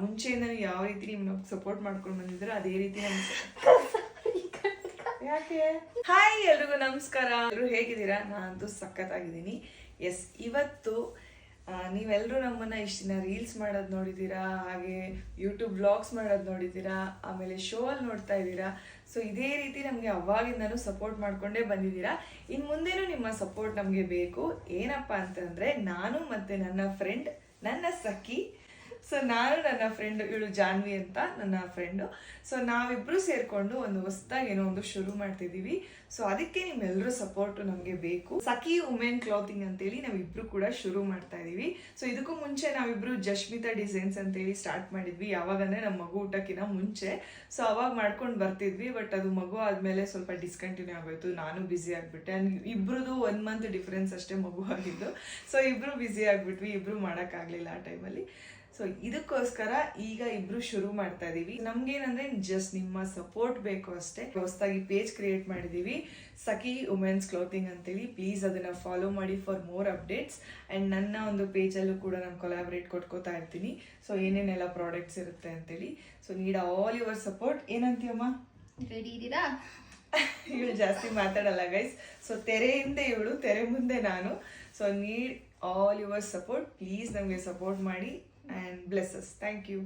ಮುಂಚೆಯಿಂದನೂ ಯಾವ ರೀತಿ ನಿಮ್ನ ಸಪೋರ್ಟ್ ಮಾಡ್ಕೊಂಡು ಬಂದಿದ್ರು ಅದೇ ರೀತಿ ಯಾಕೆ ಹಾಯ್ ಎಲ್ರಿಗೂ ನಮಸ್ಕಾರ. ಎಲ್ಲರೂ ಹೇಗಿದ್ದೀರಾ? ನಾನಂತೂ ಸಖತ್ತಾಗಿದ್ದೀನಿ. ಎಸ್, ಇವತ್ತು ನೀವೆಲ್ಲರೂ ನಮ್ಮನ್ನ ಇಷ್ಟು ದಿನ ರೀಲ್ಸ್ ಮಾಡೋದು ನೋಡಿದ್ದೀರಾ, ಹಾಗೆ ಯೂಟ್ಯೂಬ್ ವ್ಲಾಗ್ಸ್ ಮಾಡೋದು ನೋಡಿದ್ದೀರಾ, ಆಮೇಲೆ ಶೋ ಅಲ್ಲಿ ನೋಡ್ತಾ ಇದ್ದೀರಾ. ಸೊ ಇದೇ ರೀತಿ ನಮಗೆ ಅವಾಗಿಂದನೂ ಸಪೋರ್ಟ್ ಮಾಡ್ಕೊಂಡೇ ಬಂದಿದ್ದೀರಾ. ಇನ್ನು ಮುಂದೆನೂ ನಿಮ್ಮ ಸಪೋರ್ಟ್ ನಮಗೆ ಬೇಕು. ಏನಪ್ಪ ಅಂತಂದರೆ, ನಾನು ಮತ್ತು ನನ್ನ ಫ್ರೆಂಡ್, ನನ್ನ ಸಖಿ, ಸೊ ನಾನು ನನ್ನ ಫ್ರೆಂಡ್, ಇವಳು ಜಾನ್ವಿ ಅಂತ ನನ್ನ ಫ್ರೆಂಡು. ಸೊ ನಾವಿಬ್ಬರು ಸೇರಿಕೊಂಡು ಒಂದು ಹೊಸದಾಗಿ ಏನೋ ಒಂದು ಶುರು ಮಾಡ್ತಿದ್ದೀವಿ. ಸೊ ಅದಕ್ಕೆ ನಿಮ್ಮೆಲ್ಲರೂ ಸಪೋರ್ಟು ನಮಗೆ ಬೇಕು. ಸಖಿ ವುಮೆನ್ ಕ್ಲಾತಿಂಗ್ ಅಂತೇಳಿ ನಾವಿಬ್ರು ಕೂಡ ಶುರು ಮಾಡ್ತಾ ಇದೀವಿ. ಸೊ ಇದಕ್ಕೂ ಮುಂಚೆ ನಾವಿಬ್ರು ಜಶ್ಮಿತಾ ಡಿಸೈನ್ಸ್ ಅಂತೇಳಿ ಸ್ಟಾರ್ಟ್ ಮಾಡಿದ್ವಿ. ಯಾವಾಗಂದ್ರೆ ನಮ್ಮ ಮಗು ಊಟಕ್ಕಿಂತ ಮುಂಚೆ. ಸೊ ಅವಾಗ ಮಾಡ್ಕೊಂಡು ಬರ್ತಿದ್ವಿ. ಬಟ್ ಅದು ಮಗು ಆದಮೇಲೆ ಸ್ವಲ್ಪ ಡಿಸ್ಕಂಟಿನ್ಯೂ ಆಗೋಯ್ತು. ನಾನು ಬ್ಯುಸಿ ಆಗಿಬಿಟ್ಟೆ. ಇಬ್ರದ್ದು 1 ಮಂತ್ ಡಿಫ್ರೆನ್ಸ್ ಅಷ್ಟೇ ಮಗು ಆಗಿದ್ದು. ಸೊ ಇಬ್ರು ಬ್ಯುಸಿ ಆಗಿಬಿಟ್ವಿ, ಇಬ್ರು ಮಾಡೋಕ್ಕಾಗಲಿಲ್ಲ ಆ ಟೈಮಲ್ಲಿ. ಸೊ ಇದಕ್ಕೋಸ್ಕರ ಈಗ ಇಬ್ರು ಶುರು ಮಾಡ್ತಾ ಇದೀವಿ. ನಮ್ಗೇನಂದ್ರೆ ಜಸ್ಟ್ ನಿಮ್ಮ ಸಪೋರ್ಟ್ ಬೇಕು ಅಷ್ಟೇ. ಹೊಸದಾಗಿ ಪೇಜ್ ಕ್ರಿಯೇಟ್ ಮಾಡಿದೀವಿ, ಸಖಿ ವುಮೆನ್ಸ್ ಕ್ಲೋತಿಂಗ್ ಅಂತೇಳಿ. ಪ್ಲೀಸ್ ಅದನ್ನ ಫಾಲೋ ಮಾಡಿ ಫಾರ್ ಮೋರ್ ಅಪ್ಡೇಟ್ಸ್. ಅಂಡ್ ನನ್ನ ಒಂದು ಪೇಜಲ್ಲೂ ಕೂಡ ನಾನು ಕೊಲಾಬ್ರೇಟ್ ಕೊಟ್ಕೋತಾ ಇರ್ತೀನಿ. ಸೊ ಏನೇನೆಲ್ಲ ಪ್ರಾಡಕ್ಟ್ಸ್ ಇರುತ್ತೆ ಅಂತೇಳಿ. So need all your support. ಏನಂತೀಯಮ್ಮ? ರೆಡಿ ಇದ್ದೀರಾ? ಇವಳು ಜಾಸ್ತಿ ಮಾತಾಡಲ್ಲ ಗೈಸ್. ಸೊ ತೆರೆ ಹಿಂದೆ ಇವಳು, ತೆರೆ ಮುಂದೆ ನಾನು. So need all your support. Please ನಮಗೆ ಸಪೋರ್ಟ್ ಮಾಡಿ and bless us. Thank you.